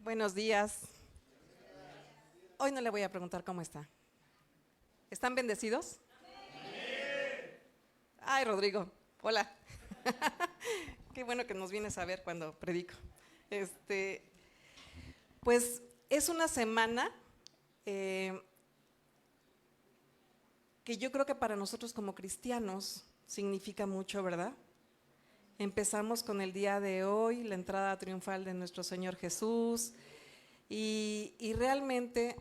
Buenos días. Hoy no le voy a preguntar cómo está. ¿Están bendecidos? Ay, Rodrigo, hola. Qué bueno que nos vienes a ver cuando predico. Pues es una semana que yo creo que para nosotros como cristianos significa mucho, ¿verdad? Empezamos con el día de hoy, la entrada triunfal de nuestro Señor Jesús, y realmente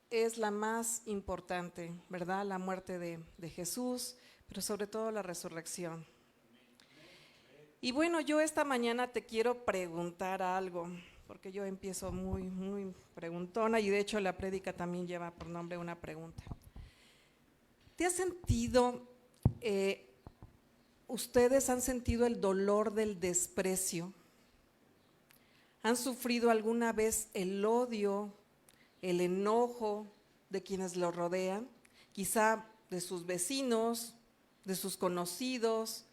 es la más importante, ¿verdad? La muerte de Jesús, pero sobre todo la resurrección. Y bueno, yo esta mañana te quiero preguntar algo, porque yo empiezo muy preguntona, y de hecho la prédica también lleva por nombre una pregunta. ¿Te has sentido, ustedes han sentido el dolor del desprecio? ¿Han sufrido alguna vez el odio, el enojo de quienes lo rodean? Quizá de sus vecinos, de sus conocidos,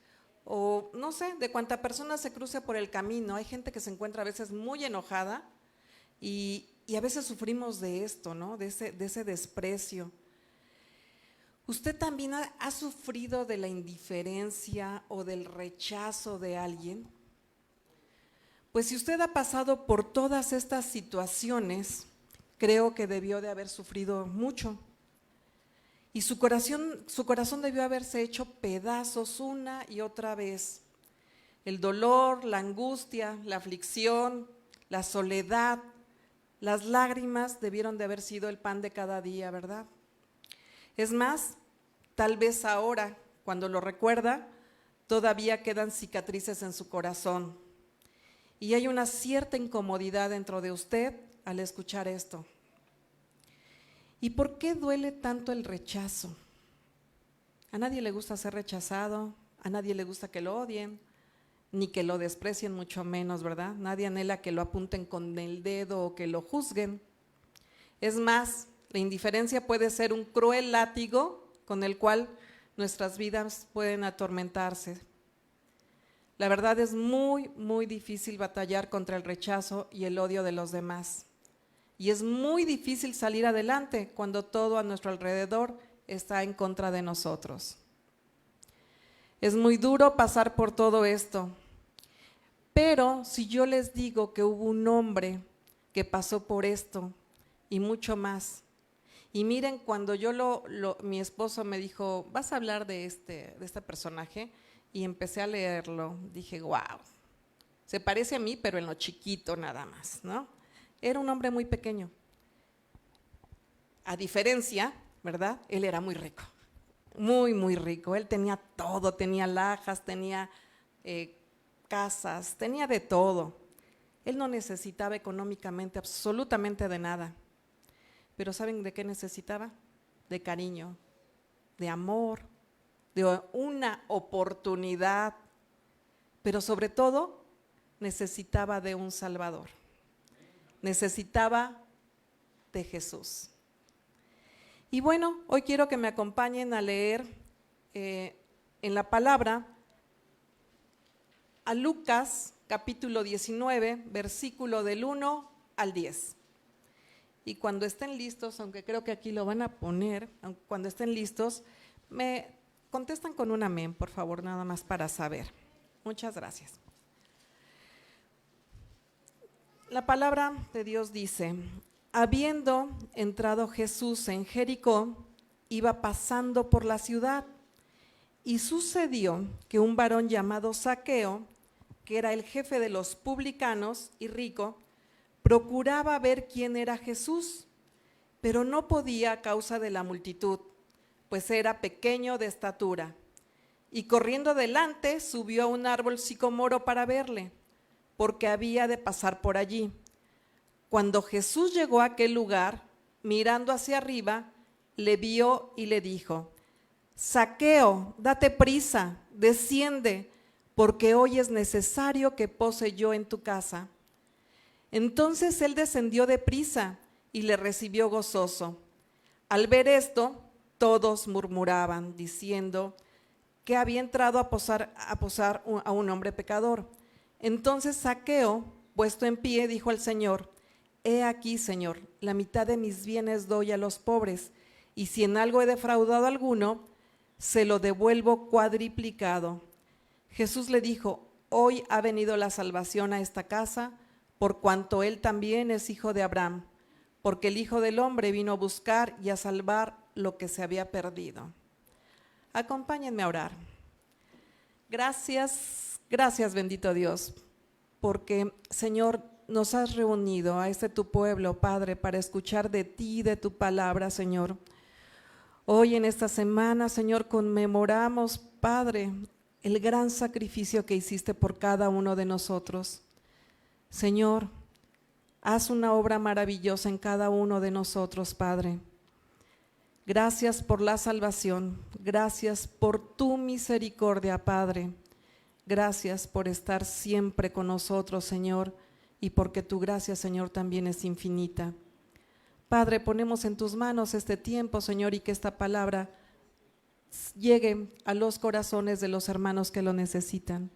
o no sé, de cuánta persona se cruce por el camino. Hay gente que se encuentra a veces muy enojada y a veces sufrimos de esto, ¿no? De ese desprecio. ¿Usted también ha sufrido de la indiferencia o del rechazo de alguien? Pues si usted ha pasado por todas estas situaciones, creo que debió de haber sufrido mucho. Y su corazón debió haberse hecho pedazos una y otra vez. El dolor, la angustia, la aflicción, la soledad, las lágrimas debieron de haber sido el pan de cada día, ¿verdad? Es más, tal vez ahora, cuando lo recuerda, todavía quedan cicatrices en su corazón. Y hay una cierta incomodidad dentro de usted al escuchar esto. ¿Y por qué duele tanto el rechazo? A nadie le gusta ser rechazado, a nadie le gusta que lo odien, ni que lo desprecien, mucho menos, ¿verdad? Nadie anhela que lo apunten con el dedo o que lo juzguen. Es más, la indiferencia puede ser un cruel látigo con el cual nuestras vidas pueden atormentarse. La verdad es muy difícil batallar contra el rechazo y el odio de los demás. Y es muy difícil salir adelante cuando todo a nuestro alrededor está en contra de nosotros. Es muy duro pasar por todo esto. Pero si yo les digo que hubo un hombre que pasó por esto y mucho más, y miren, cuando mi esposo me dijo, ¿vas a hablar de este personaje? Y empecé a leerlo, dije, wow, se parece a mí, pero en lo chiquito nada más, ¿no? Era un hombre muy pequeño. A diferencia, ¿verdad? Él era muy rico, muy rico. Él tenía todo, tenía alhajas, tenía casas, tenía de todo. Él no necesitaba económicamente absolutamente de nada. Pero ¿saben de qué necesitaba? De cariño, de amor, de una oportunidad, pero sobre todo necesitaba de un Salvador, necesitaba de Jesús. Y bueno, hoy quiero que me acompañen a leer en la palabra a Lucas capítulo 19, versículo del 1 al 10. Y cuando estén listos, aunque creo que aquí lo van a poner, cuando estén listos, me contestan con un amén, por favor, nada más para saber. Muchas gracias. La palabra de Dios dice: habiendo entrado Jesús en Jericó, iba pasando por la ciudad, y sucedió que un varón llamado Zaqueo, que era el jefe de los publicanos y rico, procuraba ver quién era Jesús, pero no podía a causa de la multitud, pues era pequeño de estatura. Y corriendo adelante subió a un árbol sicomoro para verle, porque había de pasar por allí. Cuando Jesús llegó a aquel lugar, mirando hacia arriba, le vio y le dijo: Zaqueo, date prisa, desciende, porque hoy es necesario que pose yo en tu casa. Entonces él descendió de prisa y le recibió gozoso. Al ver esto, todos murmuraban, diciendo que había entrado a posar a un hombre pecador. Entonces Zaqueo, puesto en pie, dijo al Señor: He aquí, Señor, la mitad de mis bienes doy a los pobres, y si en algo he defraudado a alguno, se lo devuelvo cuadriplicado. Jesús le dijo: hoy ha venido la salvación a esta casa, por cuanto él también es hijo de Abraham, porque el Hijo del Hombre vino a buscar y a salvar lo que se había perdido. Acompáñenme a orar. Gracias, gracias, bendito Dios, porque, Señor, nos has reunido a este tu pueblo, Padre, para escuchar de ti, de tu palabra, Señor. Hoy en esta semana, Señor, conmemoramos, Padre, el gran sacrificio que hiciste por cada uno de nosotros. Señor, haz una obra maravillosa en cada uno de nosotros, Padre. Gracias por la salvación, gracias por tu misericordia, Padre. Gracias por estar siempre con nosotros, Señor, y porque tu gracia, Señor, también es infinita. Padre, ponemos en tus manos este tiempo, Señor, y que esta palabra llegue a los corazones de los hermanos que lo necesitan.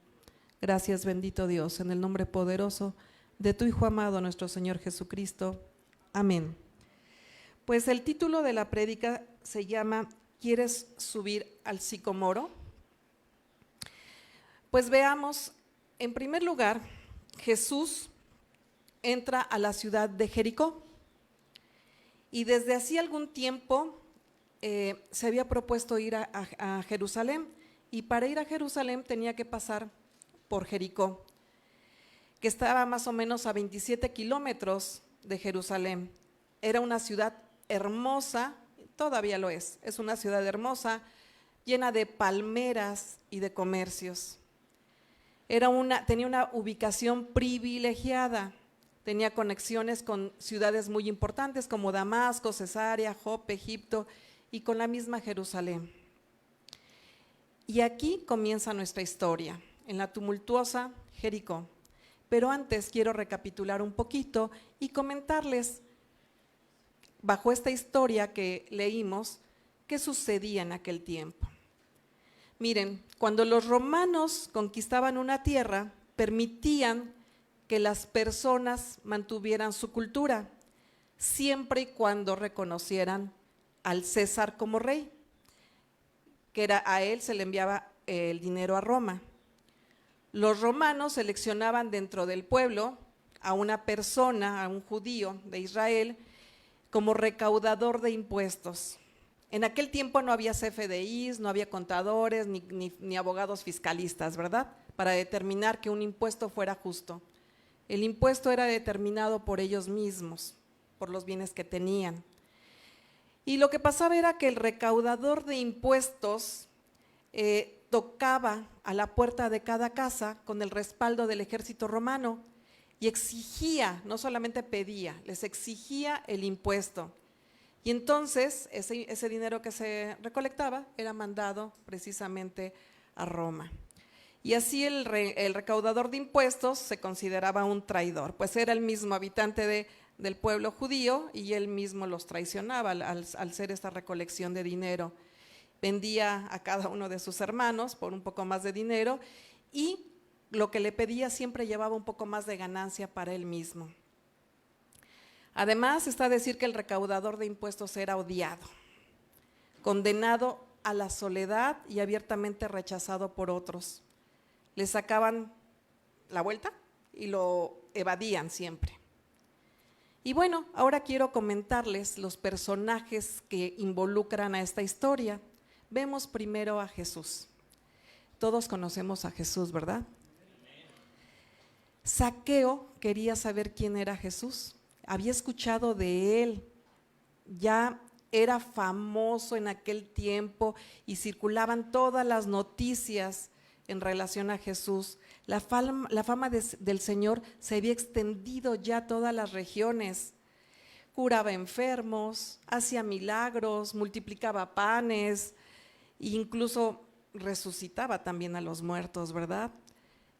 Gracias, bendito Dios, en el nombre poderoso de tu Hijo amado, nuestro Señor Jesucristo. Amén. Pues el título de la prédica se llama ¿Quieres subir al sicomoro? Pues veamos, en primer lugar, Jesús entra a la ciudad de Jericó y desde hacía algún tiempo se había propuesto ir a Jerusalén, y para ir a Jerusalén tenía que pasar por Jericó, que estaba más o menos a 27 kilómetros de Jerusalén. Era una ciudad hermosa, todavía lo es una ciudad hermosa, llena de palmeras y de comercios. Tenía una ubicación privilegiada, tenía conexiones con ciudades muy importantes como Damasco, Cesarea, Jope, Egipto y con la misma Jerusalén. Y aquí comienza nuestra historia, en la tumultuosa Jericó. Pero antes quiero recapitular un poquito y comentarles, bajo esta historia que leímos, qué sucedía en aquel tiempo. Miren, cuando los romanos conquistaban una tierra, permitían que las personas mantuvieran su cultura, siempre y cuando reconocieran al César como rey, que a él se le enviaba el dinero a Roma. Los romanos seleccionaban dentro del pueblo a una persona, a un judío de Israel, como recaudador de impuestos. En aquel tiempo no había CFDIs, no había contadores ni abogados fiscalistas, ¿verdad? Para determinar que un impuesto fuera justo. El impuesto era determinado por ellos mismos, por los bienes que tenían. Y lo que pasaba era que el recaudador de impuestos tocaba a la puerta de cada casa con el respaldo del ejército romano y exigía, no solamente pedía, les exigía el impuesto. Y entonces ese dinero que se recolectaba era mandado precisamente a Roma. Y así el recaudador de impuestos se consideraba un traidor, pues era el mismo habitante del pueblo judío y él mismo los traicionaba al hacer esta recolección de dinero. Vendía a cada uno de sus hermanos por un poco más de dinero y lo que le pedía siempre llevaba un poco más de ganancia para él mismo. Además, está a decir que el recaudador de impuestos era odiado, condenado a la soledad y abiertamente rechazado por otros. Le sacaban la vuelta y lo evadían siempre. Y bueno, ahora quiero comentarles los personajes que involucran a esta historia. Vemos primero a Jesús. Todos conocemos a Jesús, ¿verdad? Zaqueo quería saber quién era Jesús. Había escuchado de él, ya era famoso en aquel tiempo y circulaban todas las noticias en relación a Jesús. La fama del Señor se había extendido ya a todas las regiones. Curaba enfermos, hacía milagros, multiplicaba panes e incluso resucitaba también a los muertos, ¿verdad?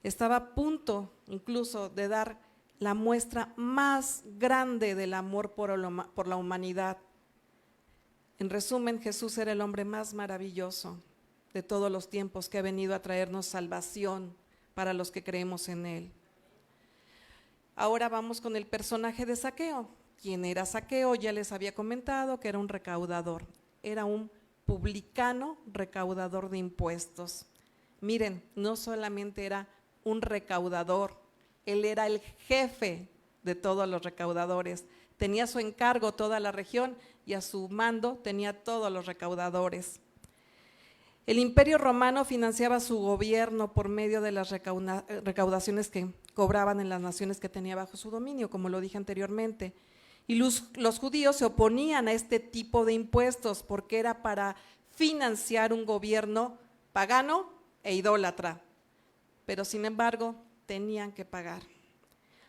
Estaba a punto incluso de dar la muestra más grande del amor por la humanidad. En resumen, Jesús era el hombre más maravilloso de todos los tiempos que ha venido a traernos salvación para los que creemos en Él. Ahora vamos con el personaje de Zaqueo. ¿Quién era Zaqueo? Ya les había comentado que era un recaudador, era un publicano recaudador de impuestos. Miren, no solamente era un recaudador, él era el jefe de todos los recaudadores, tenía a su encargo toda la región y a su mando tenía todos los recaudadores. El Imperio Romano financiaba su gobierno por medio de las recaudaciones que cobraban en las naciones que tenía bajo su dominio, como lo dije anteriormente. Y los judíos se oponían a este tipo de impuestos porque era para financiar un gobierno pagano e idólatra. Pero sin embargo, tenían que pagar.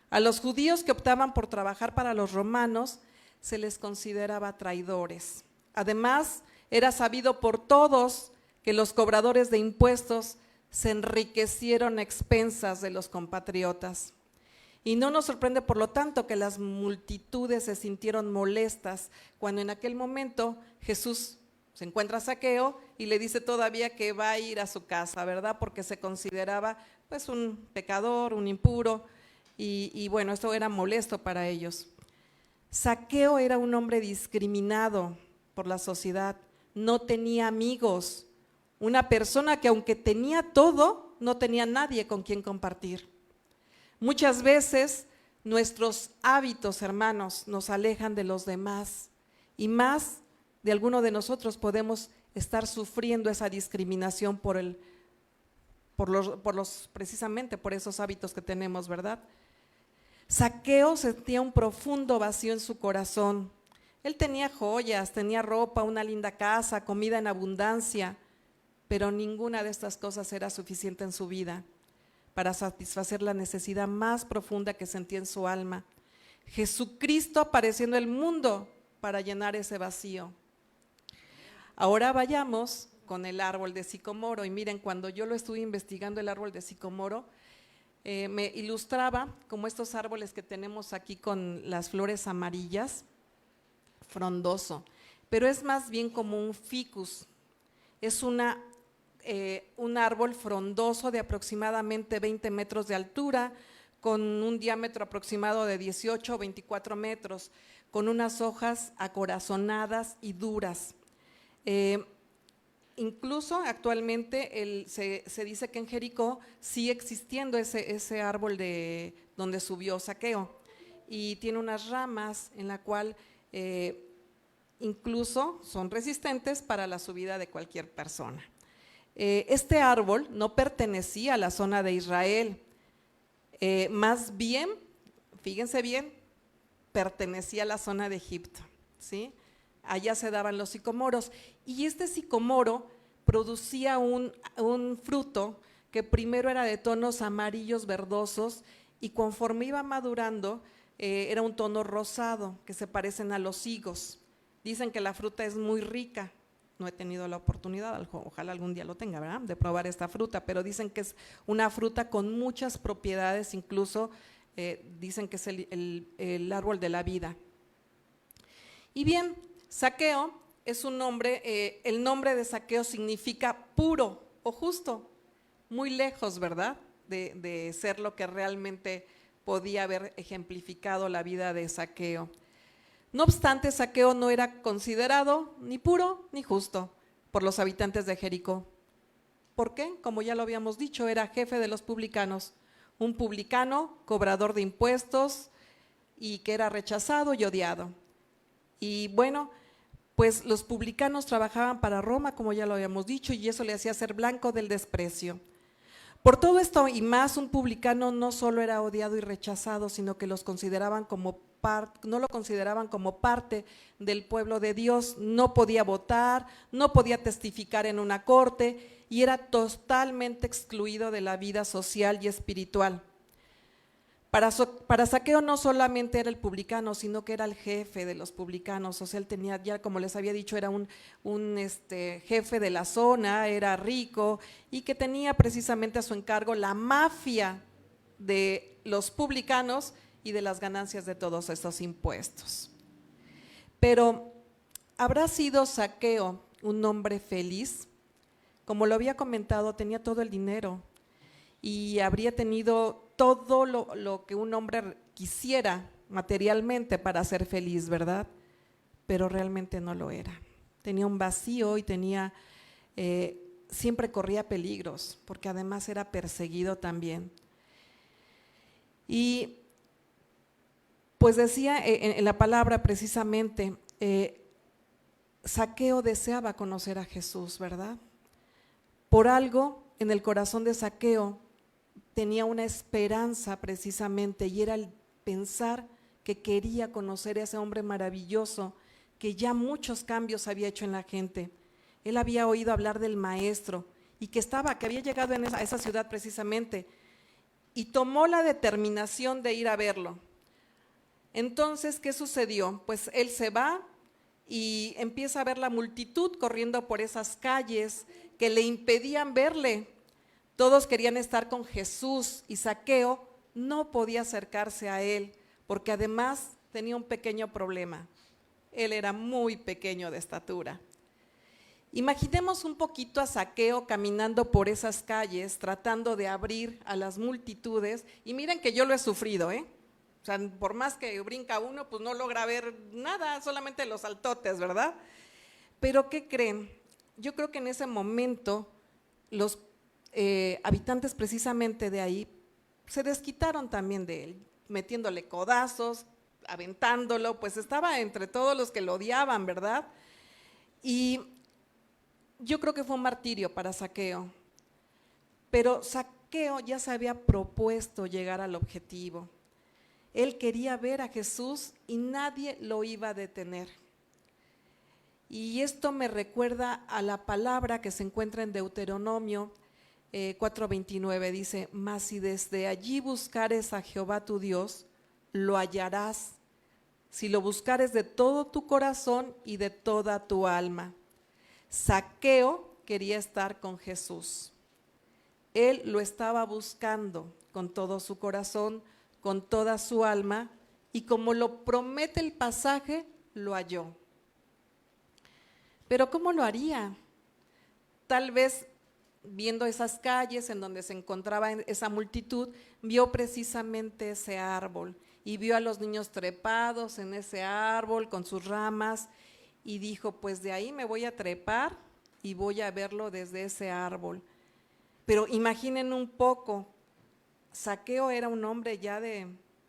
A los judíos que optaban por trabajar para los romanos se les consideraba traidores. Además, era sabido por todos que los cobradores de impuestos se enriquecieron a expensas de los compatriotas. Y no nos sorprende, por lo tanto, que las multitudes se sintieron molestas cuando en aquel momento Jesús se encuentra a Zaqueo y le dice todavía que va a ir a su casa, ¿verdad? Porque se consideraba pues un pecador, un impuro, y bueno, esto era molesto para ellos. Zaqueo era un hombre discriminado por la sociedad, no tenía amigos, una persona que aunque tenía todo, no tenía nadie con quien compartir. Muchas veces nuestros hábitos, hermanos, nos alejan de los demás y más de alguno de nosotros podemos estar sufriendo esa discriminación precisamente por esos hábitos que tenemos, ¿verdad? Zaqueo sentía un profundo vacío en su corazón. Él tenía joyas, tenía ropa, una linda casa, comida en abundancia, pero ninguna de estas cosas era suficiente en su vida para satisfacer la necesidad más profunda que sentía en su alma. Jesucristo apareció en el mundo para llenar ese vacío. Ahora vayamos con el árbol de sicomoro, y miren, cuando yo lo estuve investigando, el árbol de sicomoro me ilustraba como estos árboles que tenemos aquí con las flores amarillas, frondoso, pero es más bien como un ficus, es un árbol frondoso de aproximadamente 20 metros de altura, con un diámetro aproximado de 18 o 24 metros, con unas hojas acorazonadas y duras. Incluso actualmente se dice que en Jericó sigue existiendo ese árbol donde subió Zaqueo, y tiene unas ramas en la cual incluso son resistentes para la subida de cualquier persona. Este árbol no pertenecía a la zona de Israel, más bien, fíjense bien, pertenecía a la zona de Egipto, ¿sí? Allá se daban los sicomoros, y este sicomoro producía un fruto que primero era de tonos amarillos verdosos, y conforme iba madurando era un tono rosado, que se parecen a los higos. Dicen que la fruta es muy rica. No he tenido la oportunidad, ojalá algún día lo tenga, ¿verdad?, de probar esta fruta, pero dicen que es una fruta con muchas propiedades, incluso dicen que es el árbol de la vida. Y bien, Zaqueo es un nombre, el nombre de Zaqueo significa puro o justo, muy lejos, ¿verdad?, de ser lo que realmente podía haber ejemplificado la vida de Zaqueo. No obstante, Zaqueo no era considerado ni puro ni justo por los habitantes de Jericó. ¿Por qué? Como ya lo habíamos dicho, era jefe de los publicanos, un publicano, cobrador de impuestos, y que era rechazado y odiado. Y bueno, pues los publicanos trabajaban para Roma, como ya lo habíamos dicho, y eso le hacía ser blanco del desprecio. Por todo esto y más, un publicano no solo era odiado y rechazado, sino que no lo consideraban como parte del pueblo de Dios. No podía votar, no podía testificar en una corte y era totalmente excluido de la vida social y espiritual. Para Zaqueo no solamente era el publicano, sino que era el jefe de los publicanos. O sea, él tenía, ya como les había dicho, era un jefe de la zona, era rico, y que tenía precisamente a su encargo la mafia de los publicanos y de las ganancias de todos estos impuestos. Pero, ¿habrá sido Zaqueo un hombre feliz? Como lo había comentado, tenía todo el dinero y habría tenido todo lo que un hombre quisiera materialmente para ser feliz, ¿verdad? Pero realmente no lo era. Tenía un vacío y siempre corría peligros, porque además era perseguido también. Y pues decía en la palabra precisamente, Zaqueo deseaba conocer a Jesús, ¿verdad? Por algo en el corazón de Zaqueo tenía una esperanza precisamente, y era el pensar que quería conocer a ese hombre maravilloso que ya muchos cambios había hecho en la gente. Él había oído hablar del maestro y que había llegado a esa ciudad precisamente, y tomó la determinación de ir a verlo. Entonces, ¿qué sucedió? Pues él se va y empieza a ver la multitud corriendo por esas calles que le impedían verle. Todos querían estar con Jesús y Zaqueo no podía acercarse a él, porque además tenía un pequeño problema. Él era muy pequeño de estatura. Imaginemos un poquito a Zaqueo caminando por esas calles, tratando de abrir a las multitudes, y miren que yo lo he sufrido, O sea, por más que brinca uno, pues no logra ver nada, solamente los saltotes, ¿verdad? Pero ¿qué creen? Yo creo que en ese momento los habitantes precisamente de ahí se desquitaron también de él, metiéndole codazos, aventándolo, pues estaba entre todos los que lo odiaban, ¿verdad? Y yo creo que fue un martirio para Zaqueo, pero Zaqueo ya se había propuesto llegar al objetivo. Él quería ver a Jesús y nadie lo iba a detener. Y esto me recuerda a la palabra que se encuentra en Deuteronomio 4:29, dice: mas si desde allí buscares a Jehová tu Dios, lo hallarás, si lo buscares de todo tu corazón y de toda tu alma. Zaqueo quería estar con Jesús. Él lo estaba buscando con todo su corazón, con toda su alma, y como lo promete el pasaje, lo halló. Pero ¿cómo lo haría? Tal vez viendo esas calles en donde se encontraba esa multitud, vio precisamente ese árbol y vio a los niños trepados en ese árbol con sus ramas, y dijo: pues de ahí me voy a trepar y voy a verlo desde ese árbol. Pero imaginen un poco, Zaqueo era un hombre ya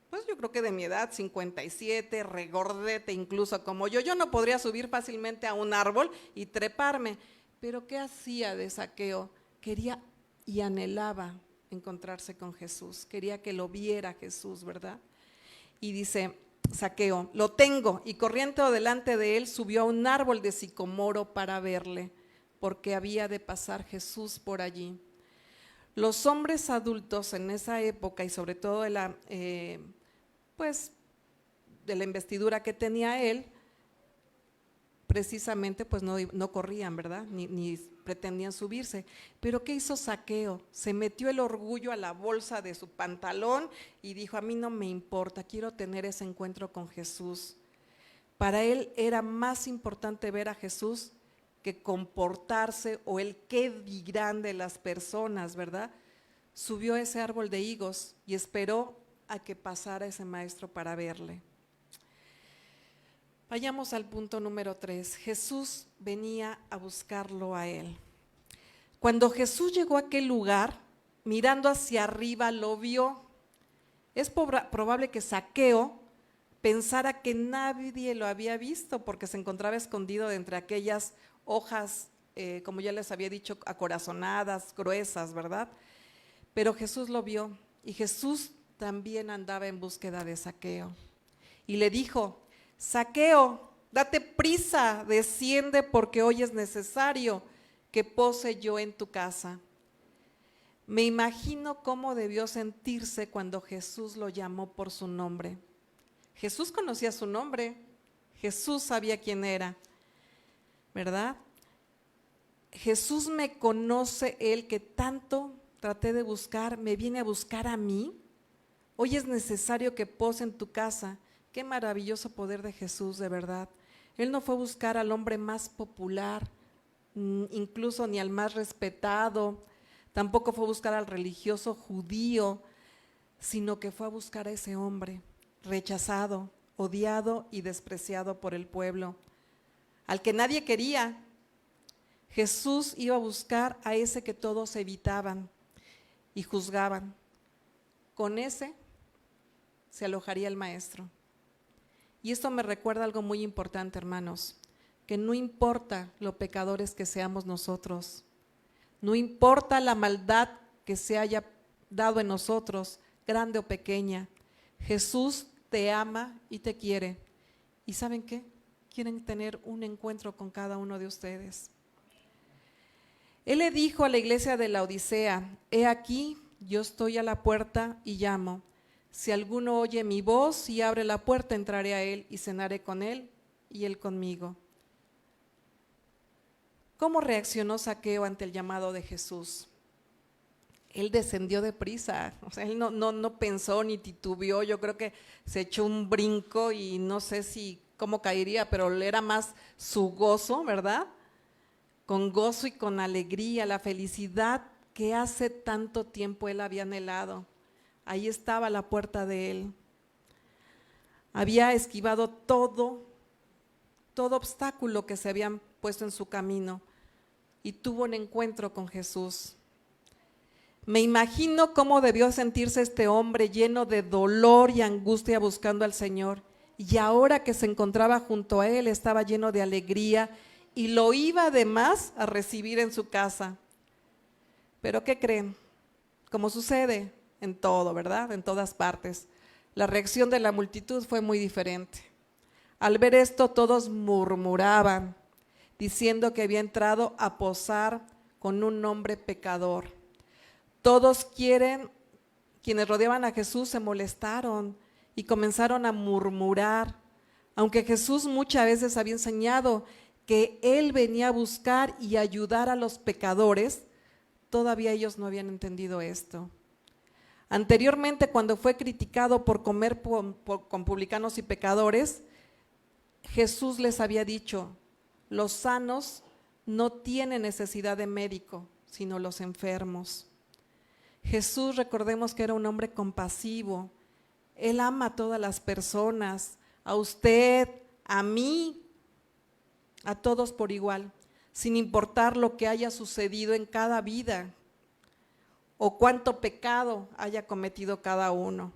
pues yo creo que de mi edad, 57, regordete incluso como yo. Yo no podría subir fácilmente a un árbol y treparme, pero ¿qué hacía de Zaqueo? Quería y anhelaba encontrarse con Jesús, quería que lo viera Jesús, ¿verdad? Y dice Zaqueo: lo tengo, y corriendo delante de él subió a un árbol de sicomoro para verle, porque había de pasar Jesús por allí. Los hombres adultos en esa época, y sobre todo de la investidura que tenía él, precisamente pues no corrían, ¿verdad? Ni pretendían subirse. Pero ¿qué hizo Zaqueo? Se metió el orgullo a la bolsa de su pantalón y dijo: a mí no me importa, quiero tener ese encuentro con Jesús. Para él era más importante ver a Jesús que comportarse o el qué dirán de las personas, ¿verdad? Subió a ese árbol de higos y esperó a que pasara ese maestro para verle. Vayamos al punto número 3. Jesús venía a buscarlo a él. Cuando Jesús llegó a aquel lugar, mirando hacia arriba, lo vio. Es probable que Zaqueo pensara que nadie lo había visto, porque se encontraba escondido de entre aquellas hojas, como ya les había dicho, acorazonadas, gruesas, ¿verdad? Pero Jesús lo vio, y Jesús también andaba en búsqueda de Zaqueo. Y le dijo: Zaqueo, date prisa, desciende, porque hoy es necesario que pose yo en tu casa. Me imagino cómo debió sentirse cuando Jesús lo llamó por su nombre. Jesús conocía su nombre, Jesús sabía quién era, ¿verdad? Jesús me conoce, él que tanto traté de buscar, me viene a buscar a mí. Hoy es necesario que pose en tu casa. Qué maravilloso poder de Jesús, de verdad. Él no fue a buscar al hombre más popular, incluso ni al más respetado, tampoco fue a buscar al religioso judío, sino que fue a buscar a ese hombre rechazado, odiado y despreciado por el pueblo, al que nadie quería. Jesús iba a buscar a ese que todos evitaban y juzgaban. Con ese se alojaría el maestro. Y esto me recuerda algo muy importante, hermanos, que no importa lo pecadores que seamos nosotros, no importa la maldad que se haya dado en nosotros, grande o pequeña, Jesús te ama y te quiere. ¿Y saben qué? Quieren tener un encuentro con cada uno de ustedes. Él le dijo a la iglesia de la Odisea: he aquí, yo estoy a la puerta y llamo. Si alguno oye mi voz y abre la puerta, entraré a él y cenaré con él y él conmigo. ¿Cómo reaccionó Zaqueo ante el llamado de Jesús? Él descendió deprisa, o sea, él no pensó ni titubeó. Yo creo que se echó un brinco y no sé si cómo caería, pero era más su gozo, ¿verdad? Con gozo y con alegría, la felicidad que hace tanto tiempo él había anhelado. Ahí estaba la puerta de él. Había esquivado todo obstáculo que se habían puesto en su camino y tuvo un encuentro con Jesús. Me imagino cómo debió sentirse este hombre lleno de dolor y angustia buscando al Señor. Y ahora que se encontraba junto a él, estaba lleno de alegría y lo iba además a recibir en su casa. Pero ¿qué creen? Como sucede en todo, ¿verdad? En todas partes. La reacción de la multitud fue muy diferente. Al ver esto, todos murmuraban, diciendo que había entrado a posar con un hombre pecador. Todos quienes rodeaban a Jesús se molestaron y comenzaron a murmurar, aunque Jesús muchas veces había enseñado que Él venía a buscar y ayudar a los pecadores. Todavía ellos no habían entendido esto. Anteriormente, cuando fue criticado por comer con publicanos y pecadores, Jesús les había dicho: los sanos no tienen necesidad de médico, sino los enfermos. Jesús, recordemos que era un hombre compasivo. Él ama a todas las personas, a usted, a mí, a todos por igual, sin importar lo que haya sucedido en cada vida o cuánto pecado haya cometido cada uno.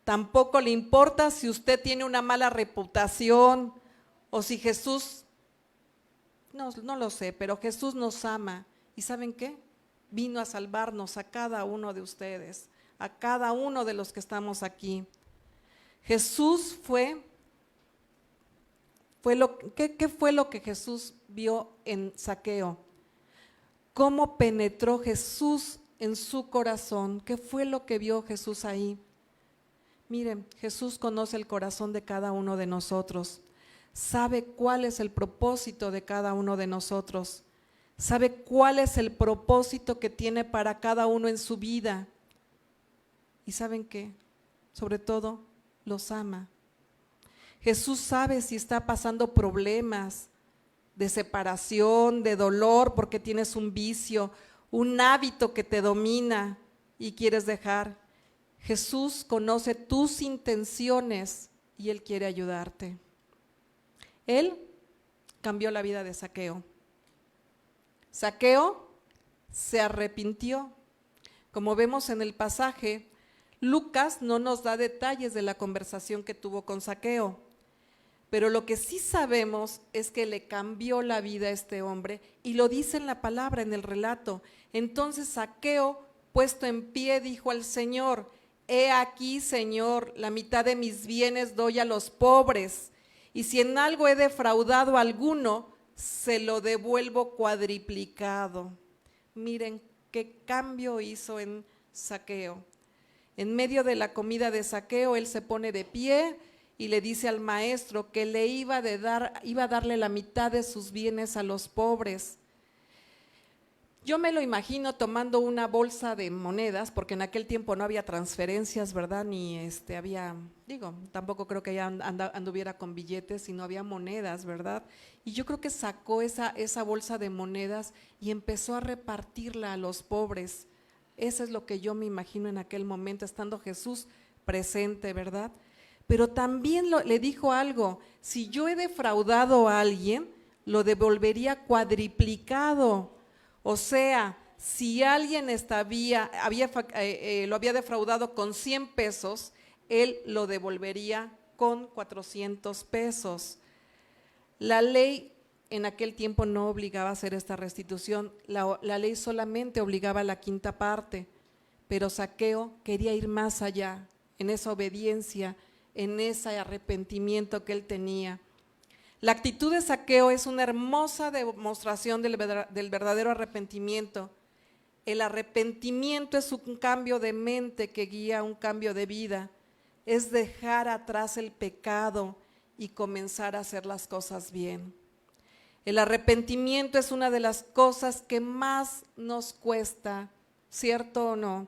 Tampoco le importa si usted tiene una mala reputación o si Jesús, no lo sé, pero Jesús nos ama. ¿Y saben qué? Vino a salvarnos a cada uno de ustedes, a cada uno de los que estamos aquí. Jesús ¿qué fue lo que Jesús vio en Zaqueo? ¿Cómo penetró Jesús en su corazón? ¿Qué fue lo que vio Jesús ahí? Miren, Jesús conoce el corazón de cada uno de nosotros, sabe cuál es el propósito de cada uno de nosotros, sabe cuál es el propósito que tiene para cada uno en su vida. ¿Y saben qué? Sobre todo, los ama. Jesús sabe si está pasando problemas de separación, de dolor, porque tienes un vicio, un hábito que te domina y quieres dejar. Jesús conoce tus intenciones y Él quiere ayudarte. Él cambió la vida de Zaqueo. Zaqueo se arrepintió. Como vemos en el pasaje, Lucas no nos da detalles de la conversación que tuvo con Zaqueo, pero lo que sí sabemos es que le cambió la vida a este hombre, y lo dice en la palabra, en el relato. Entonces Zaqueo, puesto en pie, dijo al Señor: he aquí, Señor, la mitad de mis bienes doy a los pobres, y si en algo he defraudado a alguno, se lo devuelvo cuadriplicado. Miren qué cambio hizo en Zaqueo. En medio de la comida de Zaqueo, él se pone de pie y le dice al maestro que le iba a darle la mitad de sus bienes a los pobres. Yo me lo imagino tomando una bolsa de monedas, porque en aquel tiempo no había transferencias, ¿verdad? Ni tampoco creo que ella anduviera con billetes, sino había monedas, ¿verdad? Y yo creo que sacó esa bolsa de monedas y empezó a repartirla a los pobres. Eso es lo que yo me imagino en aquel momento, estando Jesús presente, ¿verdad? pero también le dijo algo: si yo he defraudado a alguien, lo devolvería cuadriplicado. O sea, si alguien lo había defraudado con 100 pesos, él lo devolvería con 400 pesos. La ley en aquel tiempo no obligaba a hacer esta restitución, la ley solamente obligaba a la quinta parte, pero Zaqueo quería ir más allá, en esa obediencia, en ese arrepentimiento que él tenía. La actitud de Zaqueo es una hermosa demostración del verdadero arrepentimiento. El arrepentimiento es un cambio de mente que guía un cambio de vida, es dejar atrás el pecado y comenzar a hacer las cosas bien. El arrepentimiento es una de las cosas que más nos cuesta, ¿cierto o no?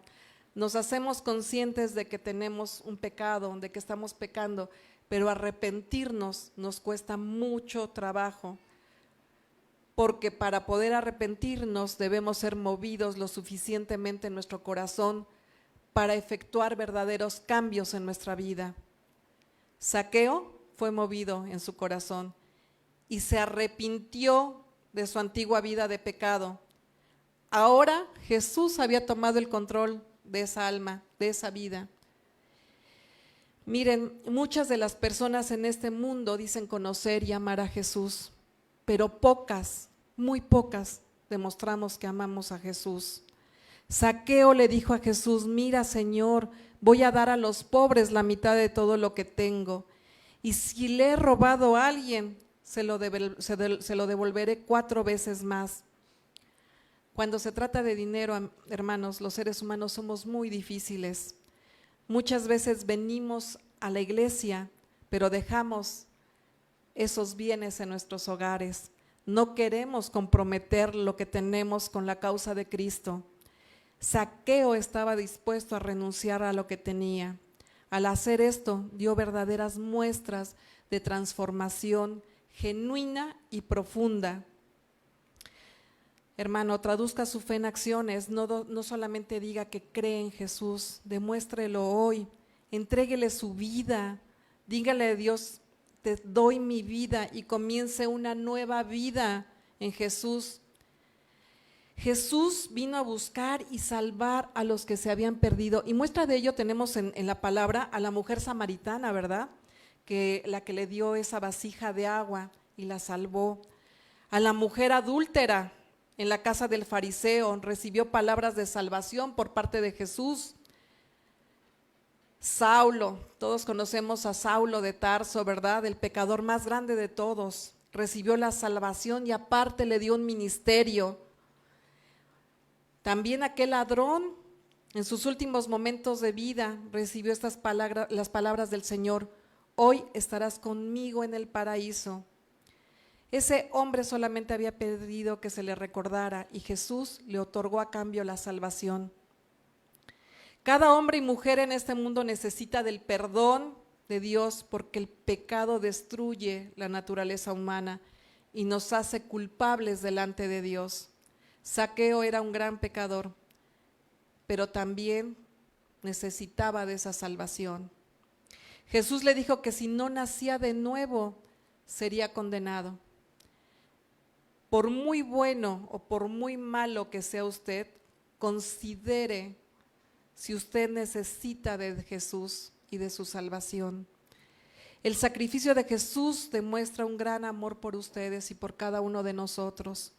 Nos hacemos conscientes de que tenemos un pecado, de que estamos pecando, pero arrepentirnos nos cuesta mucho trabajo, porque para poder arrepentirnos debemos ser movidos lo suficientemente en nuestro corazón para efectuar verdaderos cambios en nuestra vida. Zaqueo fue movido en su corazón y se arrepintió de su antigua vida de pecado. Ahora Jesús había tomado el control de esa alma, de esa vida. Miren, muchas de las personas en este mundo dicen conocer y amar a Jesús, pero pocas, muy pocas, demostramos que amamos a Jesús. Zaqueo le dijo a Jesús: mira, Señor, voy a dar a los pobres la mitad de todo lo que tengo, y si le he robado a alguien, se lo devolveré 4 veces más. Cuando se trata de dinero, hermanos, los seres humanos somos muy difíciles. Muchas veces venimos a la iglesia, pero dejamos esos bienes en nuestros hogares. No queremos comprometer lo que tenemos con la causa de Cristo. Zaqueo estaba dispuesto a renunciar a lo que tenía. Al hacer esto, dio verdaderas muestras de transformación genuina y profunda. Hermano, traduzca su fe en acciones, no solamente diga que cree en Jesús, demuéstrelo hoy, entréguele su vida, dígale a Dios: te doy mi vida, y comience una nueva vida en Jesús. Jesús vino a buscar y salvar a los que se habían perdido, y muestra de ello tenemos en la palabra a la mujer samaritana, ¿verdad? Que la que le dio esa vasija de agua y la salvó. A la mujer adúltera en la casa del fariseo recibió palabras de salvación por parte de Jesús. Saulo, todos conocemos a Saulo de Tarso, ¿verdad? El pecador más grande de todos, recibió la salvación y aparte le dio un ministerio. También aquel ladrón, en sus últimos momentos de vida, recibió las palabras del Señor: hoy estarás conmigo en el paraíso. Ese hombre solamente había pedido que se le recordara, y Jesús le otorgó a cambio la salvación. Cada hombre y mujer en este mundo necesita del perdón de Dios, porque el pecado destruye la naturaleza humana y nos hace culpables delante de Dios. Zaqueo era un gran pecador, pero también necesitaba de esa salvación. Jesús le dijo que si no nacía de nuevo, sería condenado. Por muy bueno o por muy malo que sea usted, considere si usted necesita de Jesús y de su salvación. El sacrificio de Jesús demuestra un gran amor por ustedes y por cada uno de nosotros.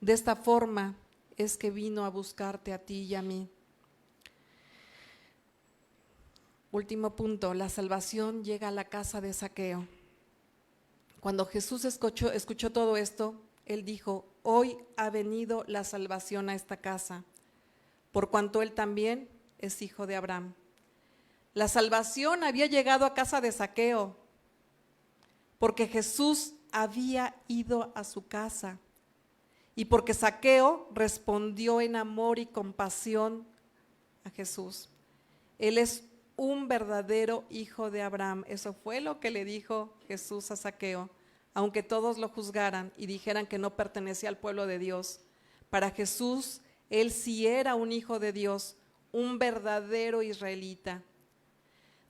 De esta forma es que vino a buscarte a ti y a mí. Último punto, la salvación llega a la casa de Zaqueo. Cuando Jesús escuchó todo esto, él dijo: hoy ha venido la salvación a esta casa, por cuanto él también es hijo de Abraham. La salvación había llegado a casa de Zaqueo, porque Jesús había ido a su casa, y porque Zaqueo respondió en amor y compasión a Jesús. Él es un verdadero hijo de Abraham. Eso fue lo que le dijo Jesús a Zaqueo, aunque todos lo juzgaran y dijeran que no pertenecía al pueblo de Dios. Para Jesús, él sí era un hijo de Dios, un verdadero israelita.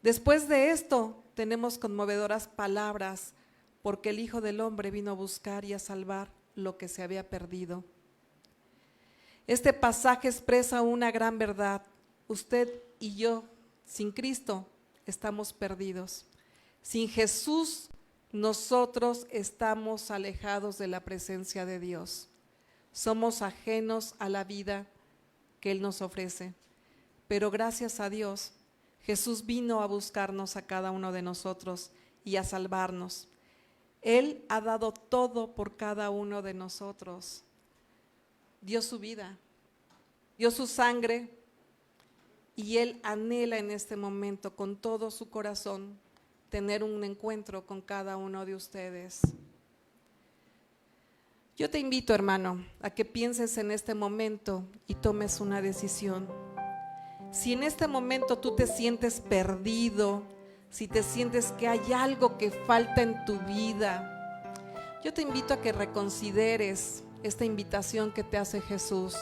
Después de esto, tenemos conmovedoras palabras, porque el Hijo del Hombre vino a buscar y a salvar lo que se había perdido. Este pasaje expresa una gran verdad. Usted y yo, sin Cristo, estamos perdidos. Sin Jesús, nosotros estamos alejados de la presencia de Dios. Somos ajenos a la vida que Él nos ofrece. Pero gracias a Dios, Jesús vino a buscarnos a cada uno de nosotros y a salvarnos. Él ha dado todo por cada uno de nosotros. Dio su vida, dio su sangre, y Él anhela en este momento con todo su corazón tener un encuentro con cada uno de ustedes. Yo te invito, hermano, a que pienses en este momento y tomes una decisión. Si en este momento tú te sientes perdido, si te sientes que hay algo que falta en tu vida, yo te invito a que reconsideres esta invitación que te hace Jesús.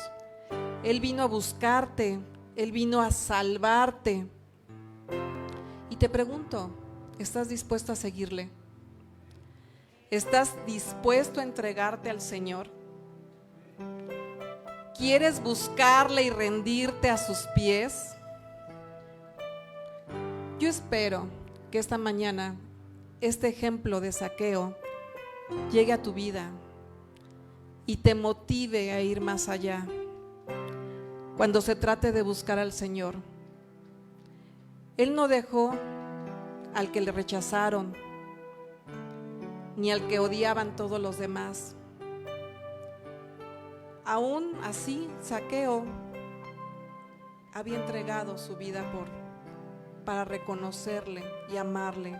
Él vino a buscarte, Él vino a salvarte. Y te pregunto, ¿estás dispuesto a seguirle? ¿Estás dispuesto a entregarte al Señor? ¿Quieres buscarle y rendirte a sus pies? Yo espero que esta mañana este ejemplo de Zaqueo llegue a tu vida y te motive a ir más allá cuando se trate de buscar al Señor. Él no dejó al que le rechazaron ni al que odiaban todos los demás. Aún así, Zaqueo había entregado su vida para reconocerle y amarle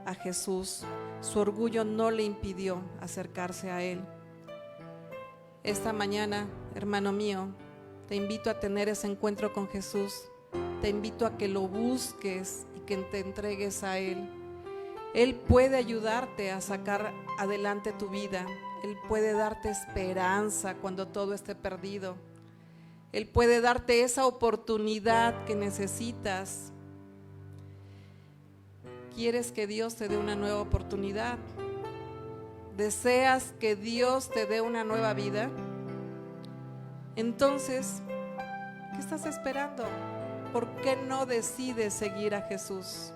a Jesús. Su orgullo no le impidió acercarse a Él. Esta mañana, hermano mío, te invito a tener ese encuentro con Jesús. Te invito a que lo busques y que te entregues a Él. Él puede ayudarte a sacar adelante tu vida. Él puede darte esperanza cuando todo esté perdido. Él puede darte esa oportunidad que necesitas. ¿Quieres que Dios te dé una nueva oportunidad? ¿Deseas que Dios te dé una nueva vida? Entonces, ¿qué estás esperando? ¿Por qué no decides seguir a Jesús?